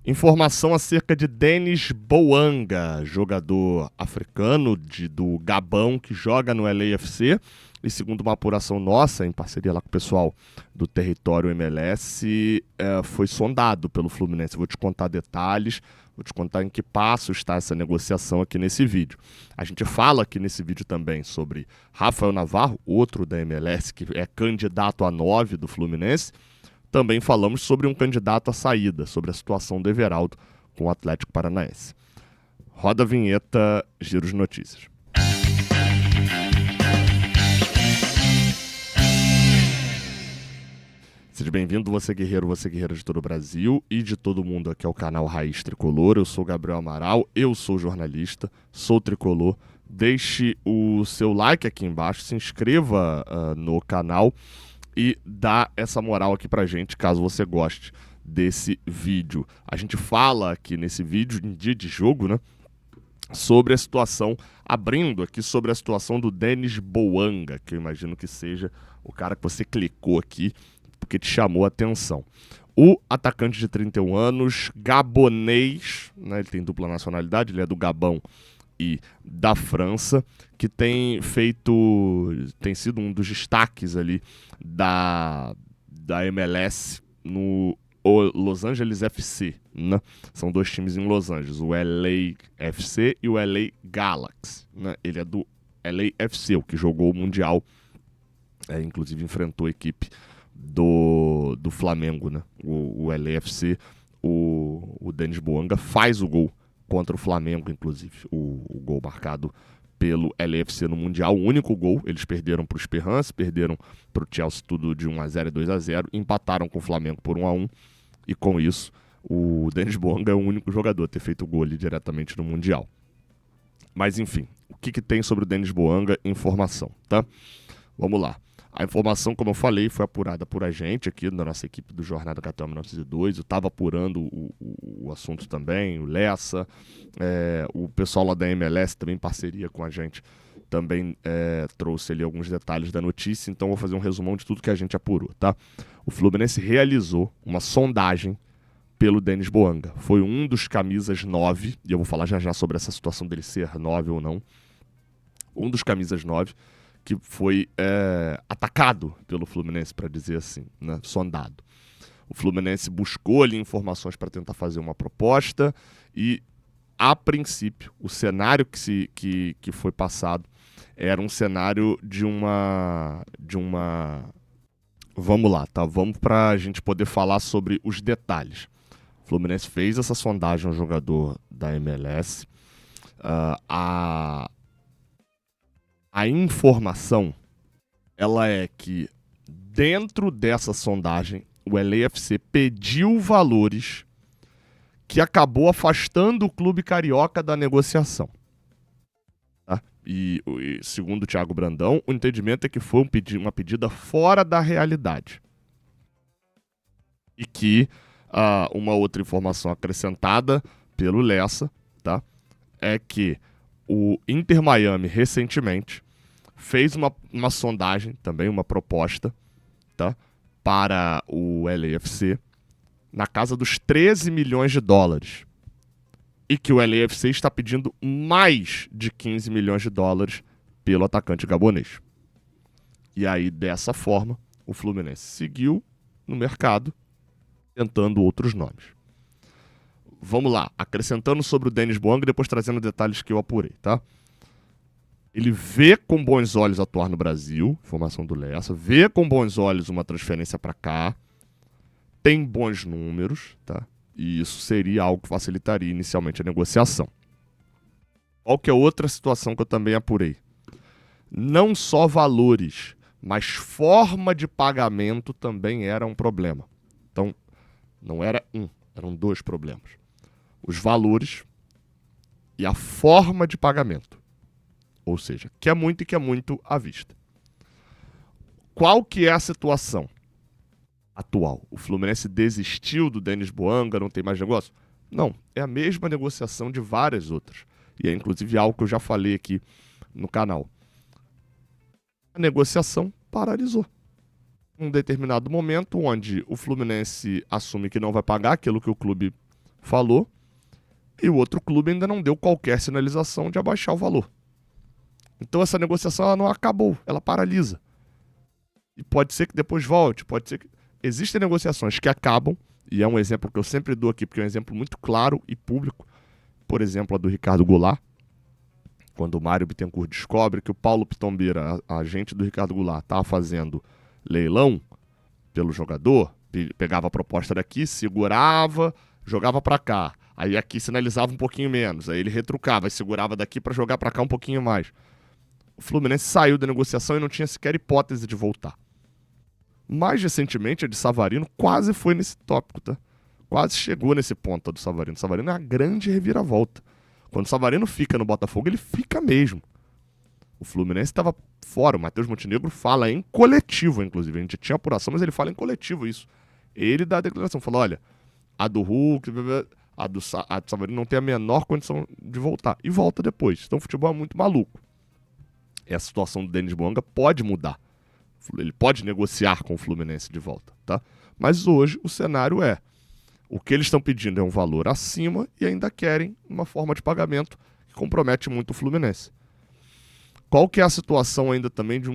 Informação acerca de Denis Bouanga, jogador africano do Gabão que joga no LAFC. E segundo uma apuração nossa, em parceria lá com o pessoal do território MLS, foi sondado pelo Fluminense. Vou te contar detalhes, vou te contar em que passo está essa negociação aqui nesse vídeo. A gente fala aqui nesse vídeo também sobre Rafael Navarro, outro da MLS, que é candidato a 9 do Fluminense. Também falamos sobre um candidato à saída, sobre a situação do Everaldo com o Atlético Paranaense. Roda a vinheta, giro de notícias. Seja bem-vindo, você guerreira de todo o Brasil e de todo mundo aqui ao canal Raiz Tricolor. Eu sou Gabriel Amaral, eu sou jornalista, sou tricolor. Deixe o seu like aqui embaixo, se inscreva no canal e dá essa moral aqui pra gente, caso você goste desse vídeo. A gente fala aqui nesse vídeo, em dia de jogo, né, sobre a situação, abrindo aqui sobre a situação do Denis Bouanga, que eu imagino que seja o cara que você clicou aqui, porque te chamou a atenção. O atacante de 31 anos, gabonês, né, ele tem dupla nacionalidade, ele é do Gabão e da França, que tem sido um dos destaques ali da MLS no Los Angeles FC, né? São dois times em Los Angeles, o LAFC e o LA Galaxy, né? Ele é do LAFC, o que jogou o Mundial, inclusive enfrentou a equipe do Flamengo, né? O LAFC, o Denis Bouanga faz o gol contra o Flamengo, inclusive, o gol marcado pelo LAFC no Mundial, o único gol. Eles perderam para o Esperance, perderam para o Chelsea tudo de 1-0 e 2-0, empataram com o Flamengo por 1-1, e com isso o Denis Bouanga é o único jogador a ter feito o gol ali diretamente no Mundial. Mas enfim, o que tem sobre o Denis Bouanga? Informação, tá? Vamos lá. A informação, como eu falei, foi apurada por a gente aqui, da nossa equipe do Jornada Catel 1902. Eu estava apurando o assunto também, o Lessa, o pessoal lá da MLS também, em parceria com a gente, também trouxe ali alguns detalhes da notícia. Então vou fazer um resumão de tudo que a gente apurou, tá? O Fluminense realizou uma sondagem pelo Denis Bouanga. Foi um dos camisas 9, e eu vou falar já sobre essa situação dele ser 9 ou não. Um dos camisas 9 que foi atacado pelo Fluminense, para dizer assim, né? Sondado. O Fluminense buscou ali informações para tentar fazer uma proposta e, a princípio, o cenário que foi passado era um cenário de uma... Vamos lá, tá? Vamos para a gente poder falar sobre os detalhes. O Fluminense fez essa sondagem ao jogador da MLS. A informação, ela é que dentro dessa sondagem, o LAFC pediu valores que acabou afastando o clube carioca da negociação. Tá? E segundo o Thiago Brandão, o entendimento é que foi uma pedida fora da realidade. E que uma outra informação acrescentada pelo Lessa, tá, é que o Inter Miami recentemente fez uma sondagem, também uma proposta, tá, para o LAFC na casa dos 13 milhões de dólares. E que o LAFC está pedindo mais de 15 milhões de dólares pelo atacante gabonês. E aí, dessa forma, o Fluminense seguiu no mercado tentando outros nomes. Vamos lá, acrescentando sobre o Denis Bouanga e depois trazendo detalhes que eu apurei, tá? Ele vê com bons olhos atuar no Brasil, informação do Lessa, vê com bons olhos uma transferência para cá, tem bons números, tá? E isso seria algo que facilitaria inicialmente a negociação. Qual que é outra situação que eu também apurei? Não só valores, mas forma de pagamento também era um problema. Então, não era eram dois problemas. Os valores e a forma de pagamento. Ou seja, que é muito à vista. Qual que é a situação atual? O Fluminense desistiu do Denis Bouanga, não tem mais negócio? Não, é a mesma negociação de várias outras. E é inclusive algo que eu já falei aqui no canal. A negociação paralisou. Um determinado momento onde o Fluminense assume que não vai pagar aquilo que o clube falou, e o outro clube ainda não deu qualquer sinalização de abaixar o valor. Então essa negociação ela não acabou, ela paralisa. E pode ser que depois volte, pode ser que... Existem negociações que acabam, e é um exemplo que eu sempre dou aqui, porque é um exemplo muito claro e público. Por exemplo, a do Ricardo Goulart, quando o Mário Bittencourt descobre que o Paulo Pitombeira, agente do Ricardo Goulart, estava fazendo leilão pelo jogador, pegava a proposta daqui, segurava, jogava para cá. Aí aqui sinalizava um pouquinho menos, aí ele retrucava e segurava daqui para jogar para cá um pouquinho mais. O Fluminense saiu da negociação e não tinha sequer hipótese de voltar. Mais recentemente, a de Savarino quase foi nesse tópico, tá? Quase chegou nesse ponto a do Savarino. Savarino é uma grande reviravolta. Quando o Savarino fica no Botafogo, ele fica mesmo. O Fluminense estava fora. O Matheus Montenegro fala em coletivo, inclusive. A gente tinha apuração, mas ele fala em coletivo isso. Ele dá a declaração, fala, olha, a do Hulk, a do Savarino não tem a menor condição de voltar. E volta depois. Então o futebol é muito maluco. E a situação do Denis Bouanga pode mudar. Ele pode negociar com o Fluminense de volta, tá? Mas hoje o cenário é, o que eles estão pedindo é um valor acima e ainda querem uma forma de pagamento que compromete muito o Fluminense. Qual que é a situação ainda também de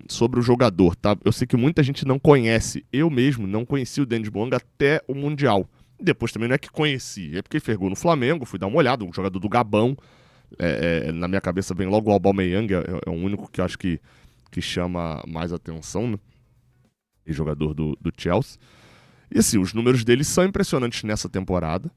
sobre o jogador, tá? Eu sei que muita gente não conhece, eu mesmo não conheci o Denis Bouanga até o Mundial. Depois também não é que conheci, é porque ele fergou no Flamengo, fui dar uma olhada, um jogador do Gabão. Na minha cabeça vem logo o Aubameyang, é o único que eu acho que chama mais atenção, né? E jogador do Chelsea. E assim, os números dele são impressionantes nessa temporada.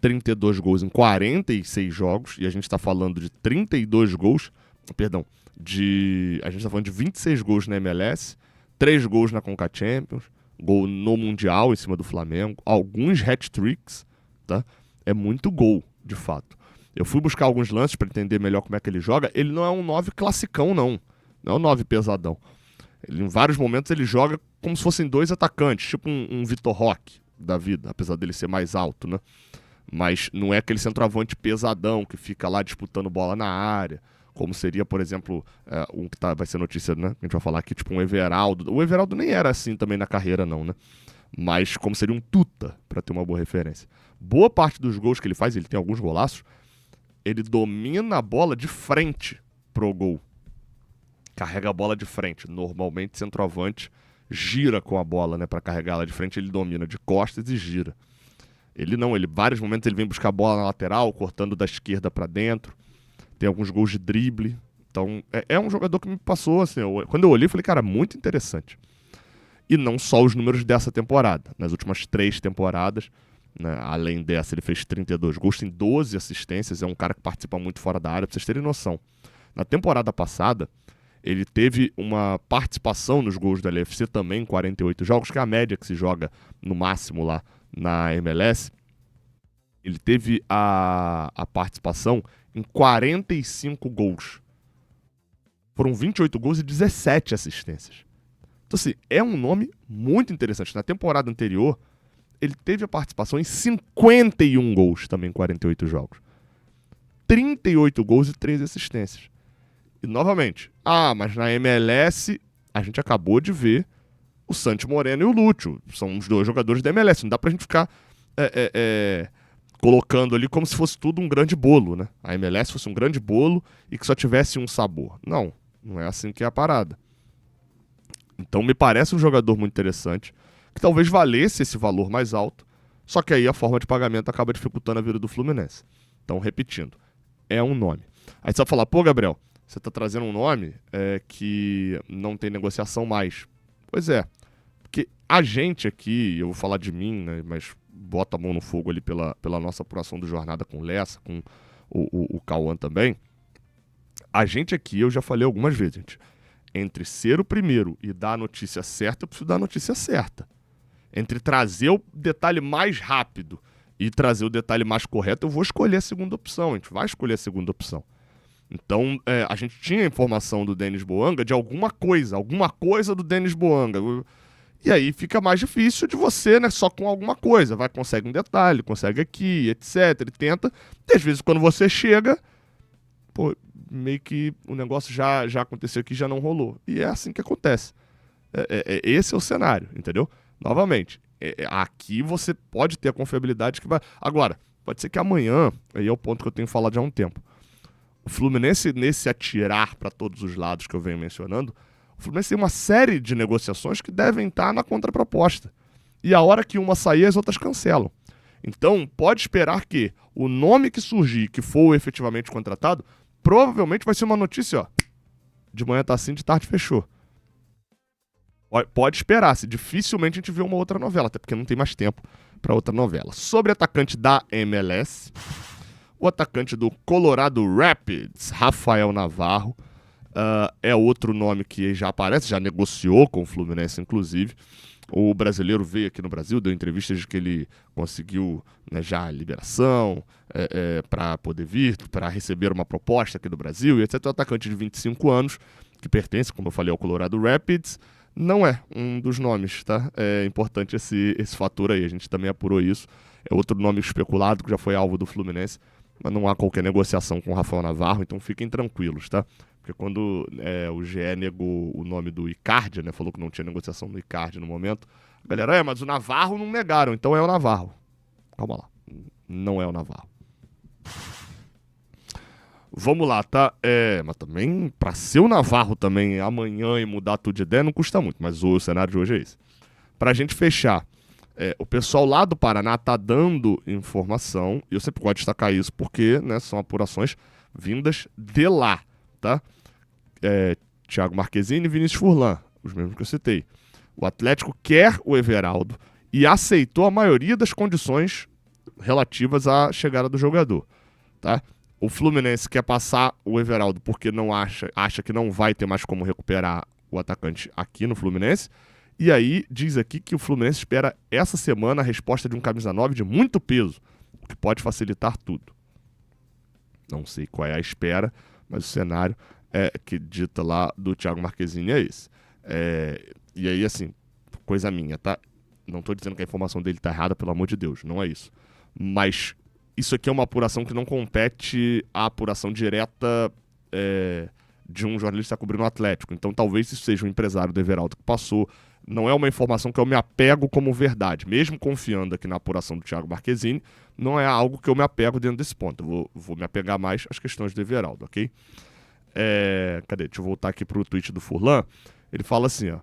32 gols em 46 jogos, e a gente está falando de 32 gols, perdão, a gente está falando de 26 gols na MLS, 3 gols na Conca Champions, gol no Mundial em cima do Flamengo, alguns hat-tricks, tá? É muito gol, de fato. Eu fui buscar alguns lances para entender melhor como é que ele joga. Ele não é um 9 classicão, não. Não é um 9 pesadão. Em vários momentos ele joga como se fossem dois atacantes, tipo um Vitor Roque da vida, apesar dele ser mais alto, né? Mas não é aquele centroavante pesadão que fica lá disputando bola na área, como seria, por exemplo, um que vai ser notícia, né? A gente vai falar aqui, tipo um Everaldo. O Everaldo nem era assim também na carreira, não, né? Mas como seria um Tuta, para ter uma boa referência. Boa parte dos gols que ele faz, ele tem alguns golaços, ele domina a bola de frente pro gol. Carrega a bola de frente. Normalmente, centroavante gira com a bola, né? Para carregar ela de frente, ele domina de costas e gira. Ele não, vários momentos ele vem buscar a bola na lateral, cortando da esquerda para dentro. Tem alguns gols de drible. Então, é um jogador que me passou, assim, quando eu olhei, eu falei, cara, muito interessante. E não só os números dessa temporada. Nas últimas 3 temporadas, né, além dessa, ele fez 32 gols, tem 12 assistências, é um cara que participa muito fora da área, pra vocês terem noção. Na temporada passada, ele teve uma participação nos gols da LFC também, em 48 jogos, que é a média que se joga no máximo lá na MLS. Ele teve a participação em 45 gols. Foram 28 gols e 17 assistências. Então, assim, é um nome muito interessante. Na temporada anterior, ele teve a participação em 51 gols também em 48 jogos. 38 gols e 13 assistências. E, novamente, mas na MLS a gente acabou de ver o Santi Moreno e o Lúcio. São os 2 jogadores da MLS. Não dá pra gente ficar colocando ali como se fosse tudo um grande bolo, né? A MLS fosse um grande bolo e que só tivesse um sabor. Não, não é assim que é a parada. Então me parece um jogador muito interessante, que talvez valesse esse valor mais alto, só que aí a forma de pagamento acaba dificultando a vida do Fluminense. Então, repetindo, é um nome. Aí você vai falar, pô, Gabriel, você está trazendo um nome que não tem negociação mais. Pois é, porque a gente aqui, eu vou falar de mim, né, mas bota a mão no fogo ali pela nossa apuração do Jornada com o Lessa, com o Cauã também. A gente aqui, eu já falei algumas vezes, gente, entre ser o primeiro e dar a notícia certa, eu preciso dar a notícia certa. Entre trazer o detalhe mais rápido e trazer o detalhe mais correto, eu vou escolher a segunda opção, a gente vai escolher a segunda opção. Então, a gente tinha a informação do Denis Bouanga de alguma coisa do Denis Bouanga. E aí fica mais difícil de você, né, só com alguma coisa. Consegue um detalhe, consegue aqui, etc. E tenta. E às vezes quando você chega, pô, meio que o negócio já aconteceu aqui, já não rolou. E é assim que acontece. Esse é o cenário, entendeu? Novamente, aqui você pode ter a confiabilidade que vai... Agora, pode ser que amanhã, aí é o ponto que eu tenho falado já há um tempo, o Fluminense, nesse atirar para todos os lados que eu venho mencionando, o Fluminense tem uma série de negociações que devem estar na contraproposta. E a hora que uma sair, as outras cancelam. Então, pode esperar que o nome que surgir, que for efetivamente contratado, provavelmente vai ser uma notícia, ó. De manhã tá assim, de tarde fechou. Pode esperar, se dificilmente a gente vê uma outra novela, até porque não tem mais tempo para outra novela. Sobre atacante da MLS, o atacante do Colorado Rapids, Rafael Navarro, é outro nome que já aparece, já negociou com o Fluminense, inclusive. O brasileiro veio aqui no Brasil, deu entrevistas de que ele conseguiu, né, já a liberação para poder vir, para receber uma proposta aqui do Brasil, e etc. O atacante de 25 anos, que pertence, como eu falei, ao Colorado Rapids, não é um dos nomes, tá? É importante esse fator aí, a gente também apurou isso. É outro nome especulado que já foi alvo do Fluminense, mas não há qualquer negociação com o Rafael Navarro, então fiquem tranquilos, tá? Porque quando o GE negou o nome do Icardi, né, falou que não tinha negociação do Icardi no momento, a galera, mas o Navarro não negaram, então é o Navarro. Calma lá, não é o Navarro. Vamos lá, tá? Mas também, pra ser o Navarro também amanhã e mudar tudo de ideia, não custa muito, mas o cenário de hoje é esse. Pra gente fechar, o pessoal lá do Paraná tá dando informação, e eu sempre gosto de destacar isso porque, né, são apurações vindas de lá, tá? Thiago Marquezine e Vinícius Furlan, os mesmos que eu citei. O Atlético quer o Everaldo e aceitou a maioria das condições relativas à chegada do jogador, tá? O Fluminense quer passar o Everaldo porque não acha que não vai ter mais como recuperar o atacante aqui no Fluminense. E aí diz aqui que o Fluminense espera essa semana a resposta de um camisa 9 de muito peso, o que pode facilitar tudo. Não sei qual é a espera, mas o cenário que dita lá do Thiago Marquezine é esse. E aí, assim, coisa minha, tá? Não tô dizendo que a informação dele tá errada, pelo amor de Deus, não é isso. Mas isso aqui é uma apuração que não compete à apuração direta de um jornalista cobrindo o Atlético. Então talvez isso seja um empresário do Everaldo que passou. Não é uma informação que eu me apego como verdade. Mesmo confiando aqui na apuração do Thiago Marquezine, não é algo que eu me apego dentro desse ponto. Eu vou me apegar mais às questões do Everaldo, ok? Cadê? Deixa eu voltar aqui pro tweet do Furlan. Ele fala assim, ó.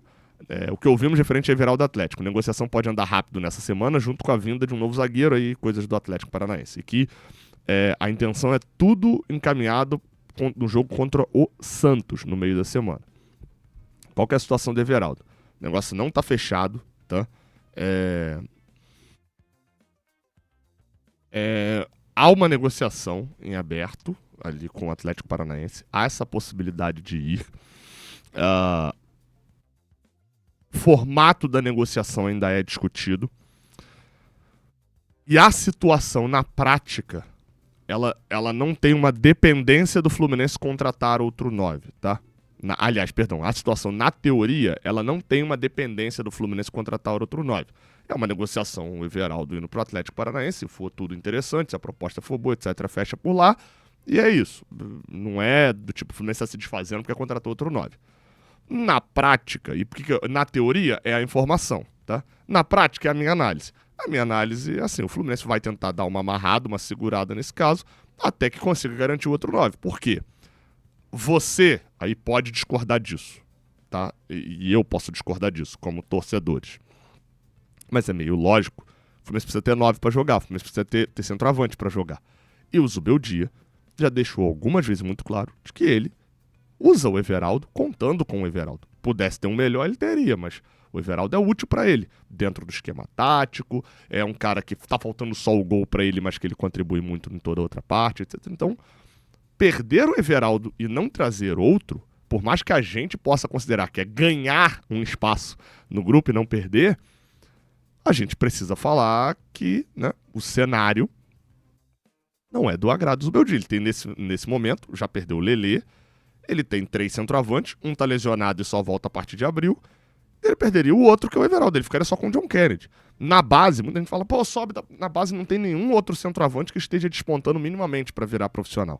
O que ouvimos referente a Everaldo Atlético. Negociação pode andar rápido nessa semana, junto com a vinda de um novo zagueiro aí, coisas do Atlético Paranaense. E que a intenção é tudo encaminhado no jogo contra o Santos, no meio da semana. Qual que é a situação do Everaldo? O negócio não tá fechado, tá? Há uma negociação em aberto ali com o Atlético Paranaense. Há essa possibilidade de ir. Formato da negociação ainda é discutido. E a situação na prática, ela não tem uma dependência do Fluminense contratar outro 9, tá? A situação na teoria, ela não tem uma dependência do Fluminense contratar outro 9. É uma negociação, o Everaldo indo pro Atlético Paranaense, se for tudo interessante, se a proposta for boa, etc., fecha por lá. E é isso. Não é do tipo, o Fluminense está se desfazendo porque contratou outro 9. Na prática, e porque na teoria é a informação, tá? Na prática é a minha análise. A minha análise é assim, o Fluminense vai tentar dar uma amarrada, uma segurada nesse caso, até que consiga garantir o outro 9. Por quê? Você aí pode discordar disso, tá? E eu posso discordar disso, como torcedores. Mas é meio lógico. O Fluminense precisa ter 9 para jogar, o Fluminense precisa ter centroavante para jogar. E o Zubeldia já deixou algumas vezes muito claro de que ele usa o Everaldo contando com o Everaldo. Pudesse ter um melhor, ele teria, mas o Everaldo é útil para ele, dentro do esquema tático, é um cara que tá faltando só o gol para ele, mas que ele contribui muito em toda a outra parte, etc. Então, perder o Everaldo e não trazer outro, por mais que a gente possa considerar que é ganhar um espaço no grupo e não perder, a gente precisa falar que, né, o cenário não é do agrado do Zubeldia. Ele tem nesse momento, já perdeu o Lelê, ele tem 3 centroavantes, um tá lesionado e só volta a partir de abril, ele perderia o outro, que é o Everaldo, ele ficaria só com o John Kennedy. Na base, muita gente fala, sobe, na base não tem nenhum outro centroavante que esteja despontando minimamente para virar profissional.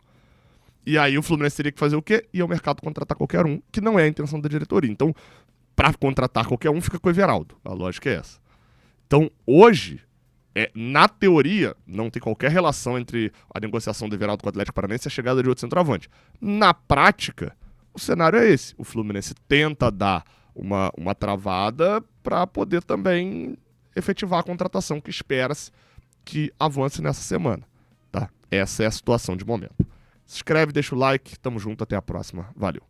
E aí o Fluminense teria que fazer o quê? Ir ao mercado contratar qualquer um, que não é a intenção da diretoria. Então, para contratar qualquer um, fica com o Everaldo. A lógica é essa. Então, hoje, na teoria, não tem qualquer relação entre a negociação do Everaldo com o Atlético Paranaense e a chegada de outro centroavante. Na prática, o cenário é esse. O Fluminense tenta dar uma travada para poder também efetivar a contratação que espera-se que avance nessa semana. Tá? Essa é a situação de momento. Se inscreve, deixa o like, tamo junto, até a próxima. Valeu.